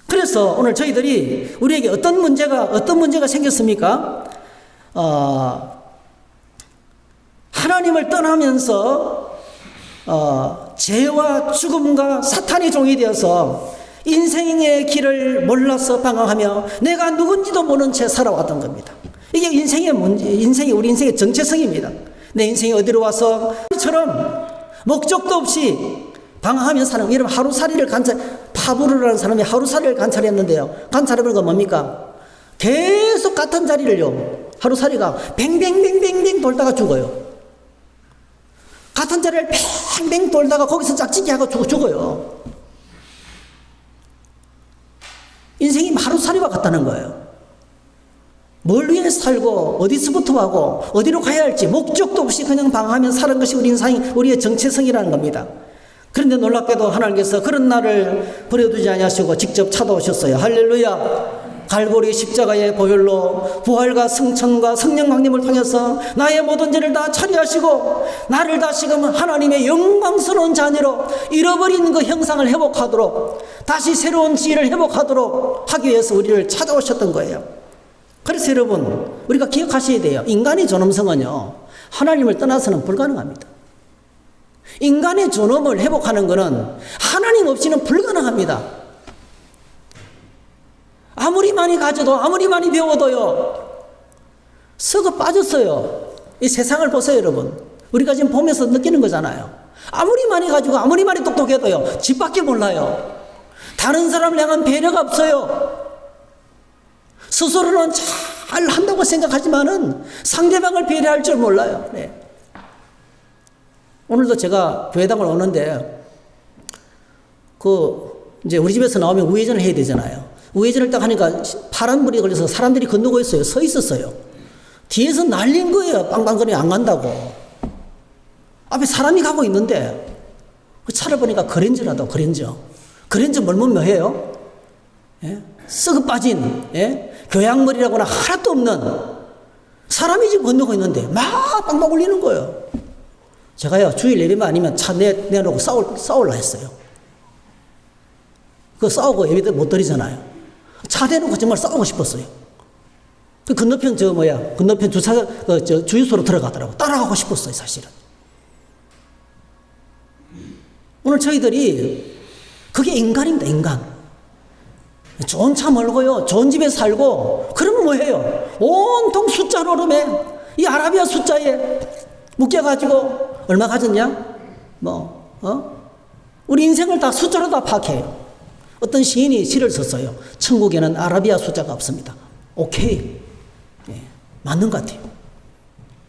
그래서 오늘 저희들이 우리에게 어떤 문제가 생겼습니까? 하나님을 떠나면서 죄와 죽음과 사탄의 종이 되어서 인생의 길을 몰라서 방황하며 내가 누군지도 모른 채 살아왔던 겁니다. 이게 우리 인생의 정체성입니다. 내 인생이 어디로 와서 처럼 목적도 없이 방황하며 사는, 여러분 하루살이를 파브르라는 사람이 하루살이를 관찰했는데요. 관찰해보는 건 뭡니까? 계속 같은 자리를요, 하루살이가 뱅뱅뱅뱅뱅 돌다가 죽어요. 같은 자리를 뱅뱅 돌다가 거기서 짝짓기 하고 죽어요. 인생이 하루살이와 같다는 거예요. 뭘 위해서 살고 어디서부터 하고 어디로 가야 할지 목적도 없이 그냥 방황하며 사는 것이 우리의 정체성이라는 겁니다. 그런데 놀랍게도 하나님께서 그런 나를 버려두지 아니하시고 직접 찾아오셨어요. 할렐루야. 갈보리 십자가의 보혈로 부활과 승천과 성령 강림을 통해서 나의 모든 죄를 다 처리하시고 나를 다시금 하나님의 영광스러운 자녀로 잃어버린 그 형상을 회복하도록 다시 새로운 지혜를 회복하도록 하기 위해서 우리를 찾아오셨던 거예요. 그래서 여러분, 우리가 기억하셔야 돼요. 인간의 존엄성은요, 하나님을 떠나서는 불가능합니다. 인간의 존엄을 회복하는 것은 하나님 없이는 불가능합니다. 아무리 많이 가져도, 아무리 많이 배워도요, 썩어 빠졌어요. 이 세상을 보세요, 여러분. 우리가 지금 보면서 느끼는 거잖아요. 아무리 많이 가지고, 아무리 많이 똑똑해도요, 집 밖에 몰라요. 다른 사람을 향한 배려가 없어요. 스스로는 잘 한다고 생각하지만은 상대방을 배려할 줄 몰라요. 네. 오늘도 제가 교회당을 오는데, 이제 우리 집에서 나오면 우회전을 해야 되잖아요. 우회전을 딱 하니까 파란불이 걸려서 사람들이 건너고 있어요. 서 있었어요. 뒤에서 날린 거예요. 빵빵거리면 안 간다고. 앞에 사람이 가고 있는데, 그 차를 보니까 그랜저라도, 그랜저. 그랜저 멀면 뭐해요? 예? 썩어 빠진, 예? 교양머리라고는 하나도 없는 사람이 지금 건너고 있는데, 막 빵빵 울리는 거예요. 제가요, 주일 예배만 아니면 차 내놓고 싸울라 했어요. 그거 싸우고 예배 못 드리잖아요. 차 대놓고 정말 싸우고 싶었어요. 그 건너편 건너편 주유소로 들어가더라고. 따라가고 싶었어요, 사실은. 오늘 저희들이 그게 인간입니다, 인간. 좋은 차 몰고요, 좋은 집에 살고, 그러면 뭐해요? 온통 숫자 노름에, 이 아라비아 숫자에 묶여가지고, 얼마 가졌냐? 우리 인생을 다 숫자로 다 파악해요. 어떤 시인이 시를 썼어요. 천국에는 아라비아 숫자가 없습니다. 오케이. 예, 맞는 것 같아요.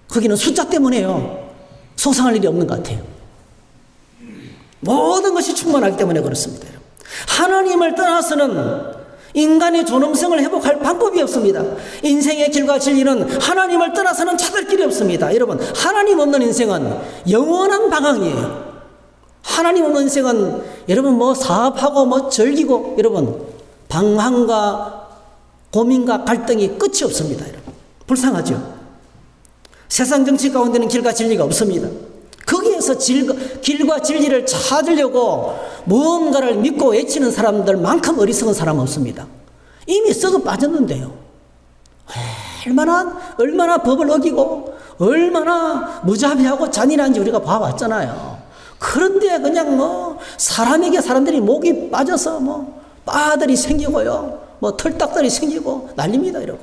거기는 숫자 때문에요. 속상할 일이 없는 것 같아요. 모든 것이 충만하기 때문에 그렇습니다. 하나님을 떠나서는 인간의 존엄성을 회복할 방법이 없습니다. 인생의 길과 진리는 하나님을 떠나서는 찾을 길이 없습니다. 여러분, 하나님 없는 인생은 영원한 방황이에요. 하나님 없는 인생은 여러분 사업하고 즐기고 여러분 방황과 고민과 갈등이 끝이 없습니다. 여러분, 불쌍하죠. 세상 정치 가운데는 길과 진리가 없습니다. 거기에서 길과 진리를 찾으려고 무언가를 믿고 외치는 사람들만큼 어리석은 사람은 없습니다. 이미 썩어 빠졌는데요. 얼마나 법을 어기고 얼마나 무자비하고 잔인한지 우리가 봐왔잖아요. 그런데 그냥 사람에게 사람들이 목이 빠져서 빠들이 생기고요. 털딱들이 생기고 난립니다, 여러분.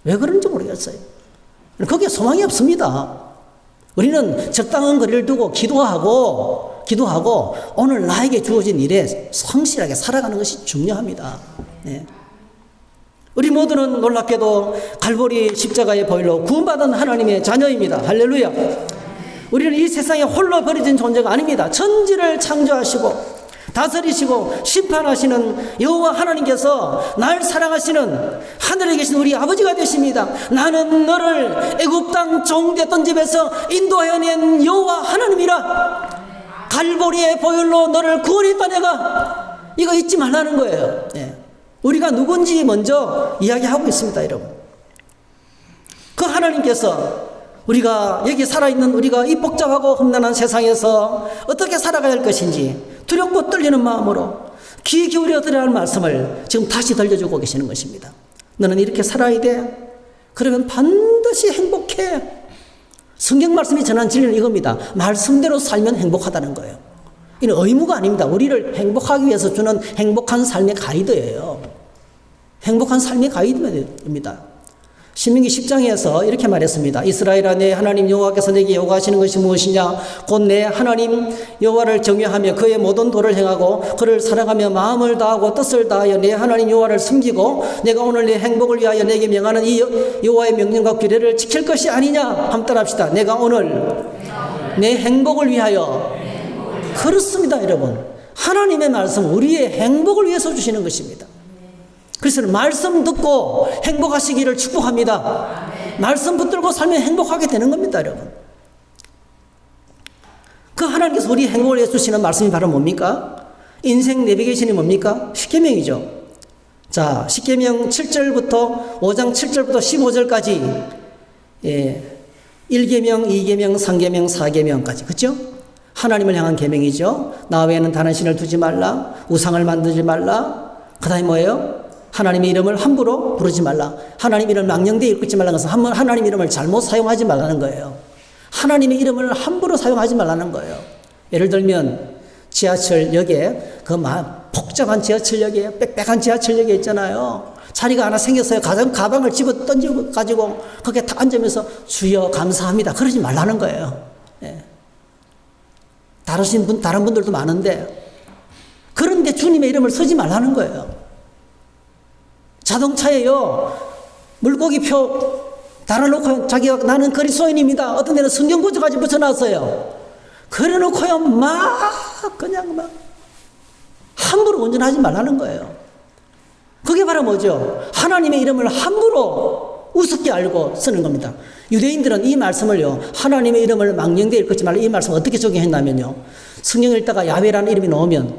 왜 그런지 모르겠어요. 거기에 소망이 없습니다. 우리는 적당한 거리를 두고 기도하고 오늘 나에게 주어진 일에 성실하게 살아가는 것이 중요합니다. 네. 우리 모두는 놀랍게도 갈보리 십자가의 보혈로 구원받은 하나님의 자녀입니다. 할렐루야. 우리는 이 세상에 홀로 버려진 존재가 아닙니다. 천지를 창조하시고 다스리시고 심판하시는 여호와 하나님께서 날 사랑하시는 하늘에 계신 우리 아버지가 되십니다. 나는 너를 애굽 땅 종됐던 집에서 인도하여 낸 여호와 하나님이라. 갈보리의 보혈로 너를 구원했다 내가. 이거 잊지 말라는 거예요. 네. 우리가 누군지 먼저 이야기하고 있습니다, 여러분. 그 하나님께서 우리가 여기 살아있는 우리가 이 복잡하고 험난한 세상에서 어떻게 살아가야 할 것인지 두렵고 떨리는 마음으로 귀 기울여 들어야 할 말씀을 지금 다시 들려주고 계시는 것입니다. 너는 이렇게 살아야 돼. 그러면 반드시 행복해. 성경 말씀이 전한 진리는 이겁니다. 말씀대로 살면 행복하다는 거예요. 이는 의무가 아닙니다. 우리를 행복하기 위해서 주는 행복한 삶의 가이드예요. 행복한 삶의 가이드입니다. 신명기 10장에서 이렇게 말했습니다. 이스라엘아, 내 하나님 여호와께서 내게 요구하시는 것이 무엇이냐? 곧 내 하나님 여호와를 정죄하며 그의 모든 도를 행하고 그를 사랑하며 마음을 다하고 뜻을 다하여 내 하나님 여호와를 숨기고 내가 오늘 내 행복을 위하여 내게 명하는 이 여호와의 명령과 규례를 지킬 것이 아니냐? 한번 따라합시다. 내가 오늘 내 행복을 위하여. 그렇습니다, 여러분. 하나님의 말씀 우리의 행복을 위해서 주시는 것입니다. 그래서 말씀 듣고 행복하시기를 축복합니다. 말씀 붙들고 살면 행복하게 되는 겁니다, 여러분. 그 하나님께서 우리 행복을 위해 주시는 말씀이 바로 뭡니까? 인생 내비게이션이 뭡니까? 십계명이죠. 자, 십계명 7절부터 5장 7절부터 15절까지 1계명, 2계명, 3계명, 4계명까지. 그렇죠? 하나님을 향한 계명이죠. 나 외에는 다른 신을 두지 말라. 우상을 만들지 말라. 그다음에 뭐예요? 하나님의 이름을 함부로 부르지 말라. 하나님 이름을 망령되이 읽지 말라는 것은 하나님 이름을 잘못 사용하지 말라는 거예요. 하나님의 이름을 함부로 사용하지 말라는 거예요. 예를 들면 지하철역에 복잡한 지하철역에 빽빽한 지하철역에 있잖아요. 자리가 하나 생겼어요. 가방을 집어 던지고 가지고 거기에 다 앉으면서 주여 감사합니다. 그러지 말라는 거예요. 예. 다른 분들도 많은데 그런데 주님의 이름을 쓰지 말라는 거예요. 자동차에요. 물고기표 달아놓고 자기가 나는 그리스도인입니다. 어떤 데는 성경구조까지 붙여놨어요. 그래놓고요 그냥 함부로 운전하지 말라는 거예요. 그게 바로 뭐죠? 하나님의 이름을 함부로 우습게 알고 쓰는 겁니다. 유대인들은 이 말씀을요, 하나님의 이름을 망령되이 읽지 말라, 이 말씀을 어떻게 적용했냐면요, 성경을 읽다가 야훼라는 이름이 나오면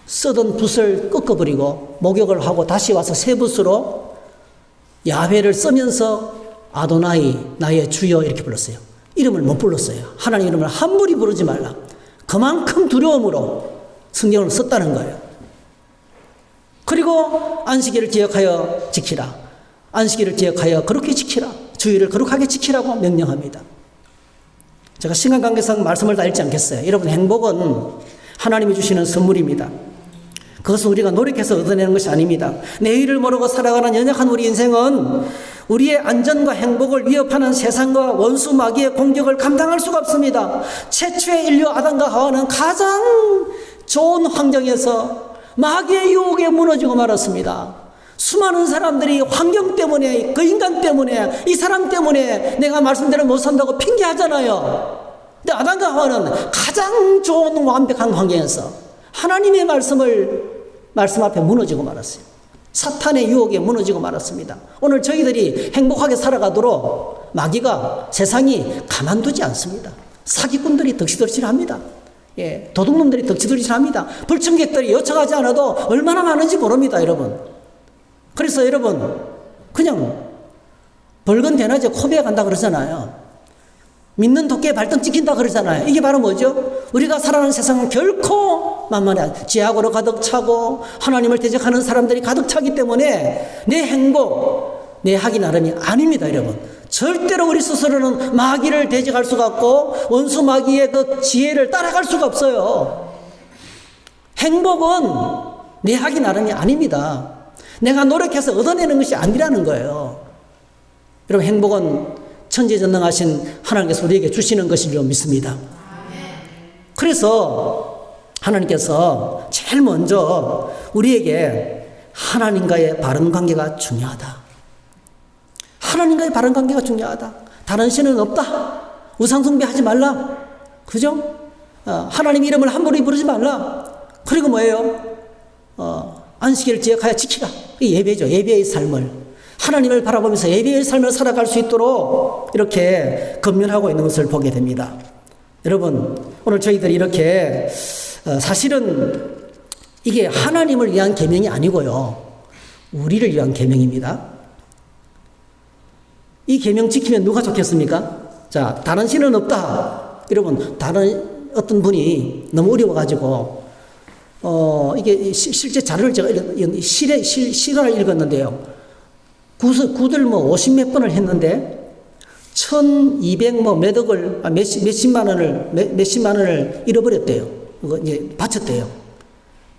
쓰던 붓을 꺾어버리고 목욕을 하고 다시 와서 새 붓으로 야훼를 쓰면서 아도나이 나의 주여 이렇게 불렀어요. 이름을 못 불렀어요. 하나님 이름을 함부로 부르지 말라. 그만큼 두려움으로 성경을 썼다는 거예요. 그리고 안식일을 기억하여 지키라. 안식일을 기억하여 거룩히 지키라. 주일을 거룩하게 지키라고 명령합니다. 제가 시간 관계상 말씀을 다 읽지 않겠어요. 여러분, 행복은 하나님이 주시는 선물입니다. 그것은 우리가 노력해서 얻어내는 것이 아닙니다. 내일을 모르고 살아가는 연약한 우리 인생은 우리의 안전과 행복을 위협하는 세상과 원수 마귀의 공격을 감당할 수가 없습니다. 최초의 인류 아담과 하와는 가장 좋은 환경에서 마귀의 유혹에 무너지고 말았습니다. 수많은 사람들이 환경 때문에, 그 인간 때문에, 이 사람 때문에 내가 말씀대로 못 산다고 핑계하잖아요. 근데 아담과 하와는 가장 좋은 완벽한 환경에서 하나님의 말씀 앞에 무너지고 말았어요. 사탄의 유혹에 무너지고 말았습니다. 오늘 저희들이 행복하게 살아가도록 마귀가 세상이 가만두지 않습니다. 사기꾼들이 덕시덕시합니다. 예, 도둑놈들이 덕시덕시합니다. 불청객들이 요청하지 않아도 얼마나 많은지 모릅니다, 여러분. 그래서 여러분, 그냥 벌건 대낮에 코베에 간다 그러잖아요. 믿는 도끼에 발등 찍힌다 그러잖아요. 이게 바로 뭐죠? 우리가 살아가는 세상은 결코 만만해. 죄악으로 가득 차고 하나님을 대적하는 사람들이 가득 차기 때문에 내 행복, 내 하기 나름이 아닙니다, 여러분. 절대로 우리 스스로는 마귀를 대적할 수가 없고 원수 마귀의 그 지혜를 따라갈 수가 없어요. 행복은 내 하기 나름이 아닙니다. 내가 노력해서 얻어내는 것이 아니라는 거예요. 여러분, 행복은 천지전능하신 하나님께서 우리에게 주시는 것인 줄 믿습니다. 그래서 하나님께서 제일 먼저 우리에게 하나님과의 바른 관계가 중요하다. 하나님과의 바른 관계가 중요하다. 다른 신은 없다. 우상숭배하지 말라. 그죠? 하나님 이름을 함부로 부르지 말라. 그리고 뭐예요? 안식일을 기억하여 지키라. 이 예배죠. 예배의 삶을. 하나님을 바라보면서 예배의 삶을 살아갈 수 있도록 이렇게 검열하고 있는 것을 보게 됩니다. 여러분, 오늘 저희들이 이렇게 사실은 이게 하나님을 위한 계명이 아니고요, 우리를 위한 계명입니다. 이 계명 지키면 누가 좋겠습니까? 자, 다른 신은 없다. 여러분, 다른 어떤 분이 너무 어려워가지고 이게 실제 자료를 제가 실화를 읽었는데요. 굿을 50몇 번을 했는데 1200 몇억을 몇십만 원을 잃어버렸대요. 그거 이제 바쳤대요.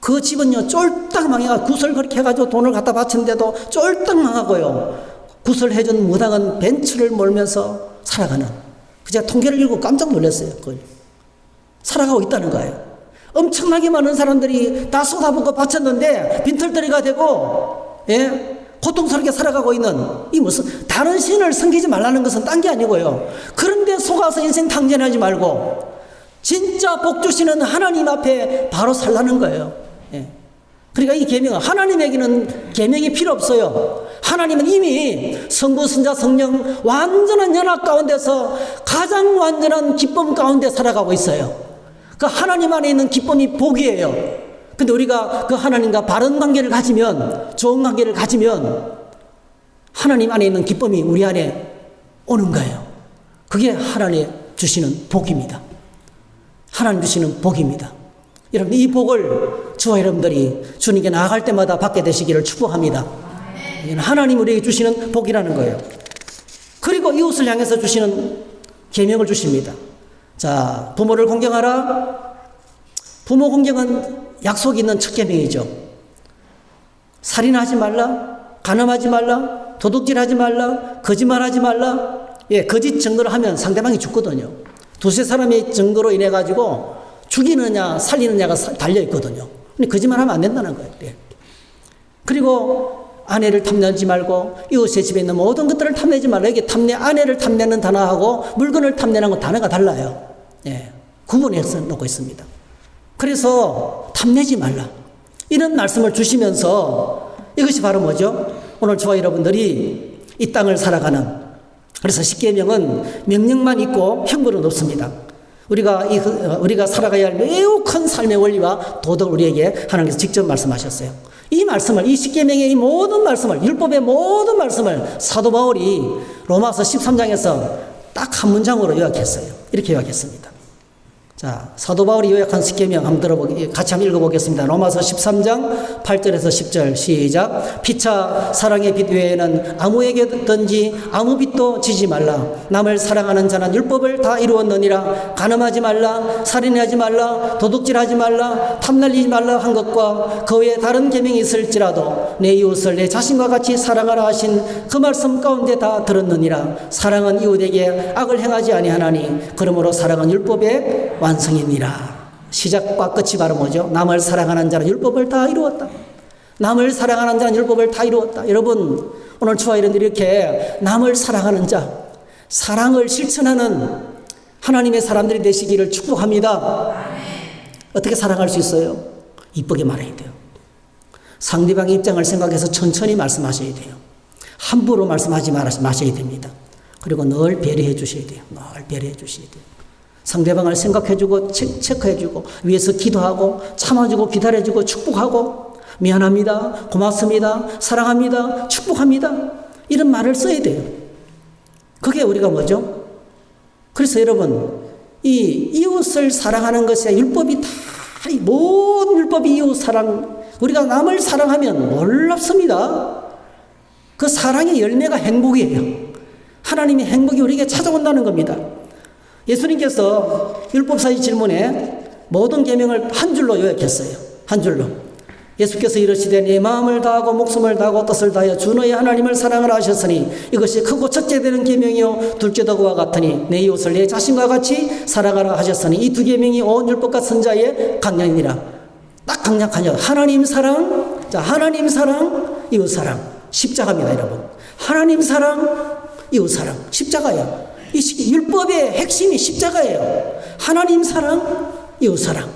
그 집은요 쫄딱 망해가 굿을 그렇게 해가지고 돈을 갖다 바쳤는데도 쫄딱 망하고요. 굿을 해준 무당은 벤츠를 몰면서 살아가는. 제가 통계를 읽고 깜짝 놀랐어요. 그걸 살아가고 있다는 거예요. 엄청나게 많은 사람들이 다 쏟아붓고 바쳤는데 빈털터리가 되고, 예? 고통스럽게 살아가고 있는, 이 무슨 다른 신을 섬기지 말라는 것은 딴 게 아니고요. 그런데 속아서 인생 탕진하지 말고 진짜 복 주시는 하나님 앞에 바로 살라는 거예요. 예. 그러니까 이 계명은, 하나님에게는 계명이 필요 없어요. 하나님은 이미 성부, 성자, 성령 완전한 연합 가운데서 가장 완전한 기쁨 가운데 살아가고 있어요. 그 하나님 안에 있는 기쁨이 복이에요. 근데 우리가 그 하나님과 바른 관계를 가지면, 좋은 관계를 가지면 하나님 안에 있는 기쁨이 우리 안에 오는 거예요. 그게 하나님 주시는 복입니다. 하나님 주시는 복입니다. 여러분, 이 복을 저와 여러분들이 주님께 나아갈 때마다 받게 되시기를 축복합니다. 이건 하나님 우리에게 주시는 복이라는 거예요. 그리고 이웃을 향해서 주시는 계명을 주십니다. 자, 부모를 공경하라. 부모 공경은 약속이 있는 첫 계명이죠. 살인하지 말라, 간음하지 말라, 도둑질하지 말라, 거짓말하지 말라. 예, 거짓 증거를 하면 상대방이 죽거든요. 두세 사람의 증거로 인해 가지고 죽이느냐 살리느냐가 달려 있거든요. 근데 거짓말하면 안 된다는 거예요. 예. 그리고 아내를 탐내지 말고 이웃의 집에 있는 모든 것들을 탐내지 말라. 이게 아내를 탐내는 단어하고 물건을 탐내는 건 단어가 달라요. 예, 구분해서 놓고 있습니다. 그래서 탐내지 말라. 이런 말씀을 주시면서 이것이 바로 뭐죠? 오늘 저와 여러분들이 이 땅을 살아가는, 그래서 십계명은 명령만 있고 형벌은 없습니다. 우리가 살아가야 할 매우 큰 삶의 원리와 도덕을 우리에게 하나님께서 직접 말씀하셨어요. 이 말씀을, 이 십계명의 이 모든 말씀을, 율법의 모든 말씀을 사도 바울이 로마서 13장에서 딱 한 문장으로 요약했어요. 이렇게 요약했습니다. 자, 사도 바울이 요약한 십계명 한번 같이 한번 읽어보겠습니다. 로마서 13장 8절에서 10절 시작. 피차 사랑의 빛 외에는 아무에게든지 아무 빛도 지지 말라. 남을 사랑하는 자는 율법을 다 이루었느니라. 간음하지 말라, 살인하지 말라, 도둑질하지 말라, 탐날리지 말라 한 것과 그 외에 다른 계명이 있을지라도 내 이웃을 내 자신과 같이 사랑하라 하신 그 말씀 가운데 다 들었느니라. 사랑은 이웃에게 악을 행하지 아니하나니 그러므로 사랑은 율법의 완성이니라. 시작과 끝이 바로 뭐죠? 남을 사랑하는 자는 율법을 다 이루었다. 남을 사랑하는 자는 율법을 다 이루었다. 여러분, 오늘 저와 여러분들이 이렇게 남을 사랑하는 자, 사랑을 실천하는 하나님의 사람들이 되시기를 축복합니다. 어떻게 사랑할 수 있어요? 이쁘게 말해야 돼요. 상대방의 입장을 생각해서 천천히 말씀하셔야 돼요. 함부로 말씀하지 마셔야 됩니다. 그리고 늘 배려해 주셔야 돼요. 늘 배려해 주셔야 돼요. 상대방을 생각해주고 체크해주고 위해서 기도하고 참아주고 기다려주고 축복하고 미안합니다, 고맙습니다, 사랑합니다, 축복합니다, 이런 말을 써야 돼요. 그게 우리가 뭐죠? 그래서 여러분, 이 이웃을 사랑하는 것에 율법이 다, 모든 율법이 이웃 사랑, 우리가 남을 사랑하면 놀랍습니다. 그 사랑의 열매가 행복이에요. 하나님의 행복이 우리에게 찾아온다는 겁니다. 예수님께서 율법사의 질문에 모든 계명을 한 줄로 요약했어요. 한 줄로. 예수께서 이르시되 네 마음을 다하고 목숨을 다하고 뜻을 다하여 주 너의 하나님을 사랑하라 하셨으니 이것이 크고 첫째 되는 계명이요 둘째도 그와 같으니 내 이웃을 내 자신과 같이 사랑하라 하셨으니 이 두 계명이 온 율법과 선자의 강령이니라. 딱 강력하냐. 하나님 사랑, 자, 하나님 사랑, 이웃 사랑, 십자가입니다, 여러분. 하나님 사랑, 이웃 사랑, 십자가예요. 이 율법의 핵심이 십자가예요. 하나님 사랑, 이웃 사랑.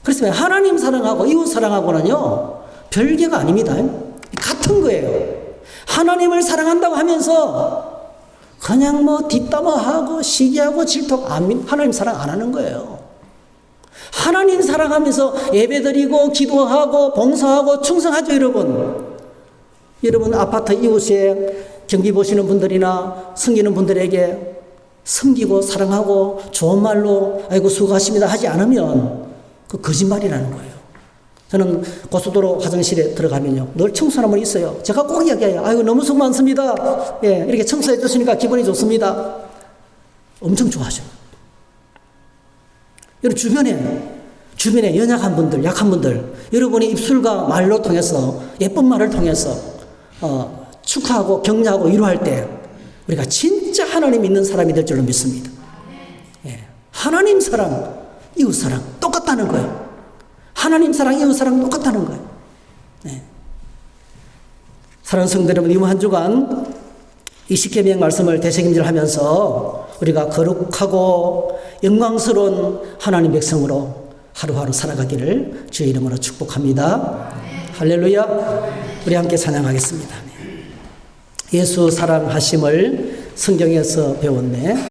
그래서 하나님 사랑하고 이웃 사랑하고는요, 별개가 아닙니다. 같은 거예요. 하나님을 사랑한다고 하면서 그냥 뭐 뒷담화하고 시기하고 질투하고 하나님 사랑 안 하는 거예요. 하나님 사랑하면서 예배드리고 기도하고 봉사하고 충성하죠, 여러분. 여러분 아파트 이웃에 경비 보시는 분들이나 섬기는 분들에게 섬기고 사랑하고 좋은 말로 아이고 수고하십니다 하지 않으면 그 거짓말이라는 거예요. 저는 고속도로 화장실에 들어가면요 늘 청소하는 분이 있어요. 제가 꼭 이야기해요. 아이고 너무 수고 많습니다. 예, 이렇게 청소해 주시니까 기분이 좋습니다. 엄청 좋아하셔요. 여러분 주변에 연약한 분들, 약한 분들, 여러분의 입술과 말로 통해서 예쁜 말을 통해서 축하하고 격려하고 위로할 때 우리가 진짜 하나님 믿는 사람이 될 줄로 믿습니다. 예. 하나님 사랑, 이웃 사랑 똑같다는 거예요. 하나님 사랑, 이웃 사랑 똑같다는 거예요. 예. 사랑하는 성도 여러분, 이번 한 주간 이 십계명 말씀을 대책임질하면서 우리가 거룩하고 영광스러운 하나님 백성으로 하루하루 살아가기를 주의 이름으로 축복합니다. 할렐루야. 우리 함께 찬양하겠습니다. 예수 사랑하심을 성경에서 배웠네.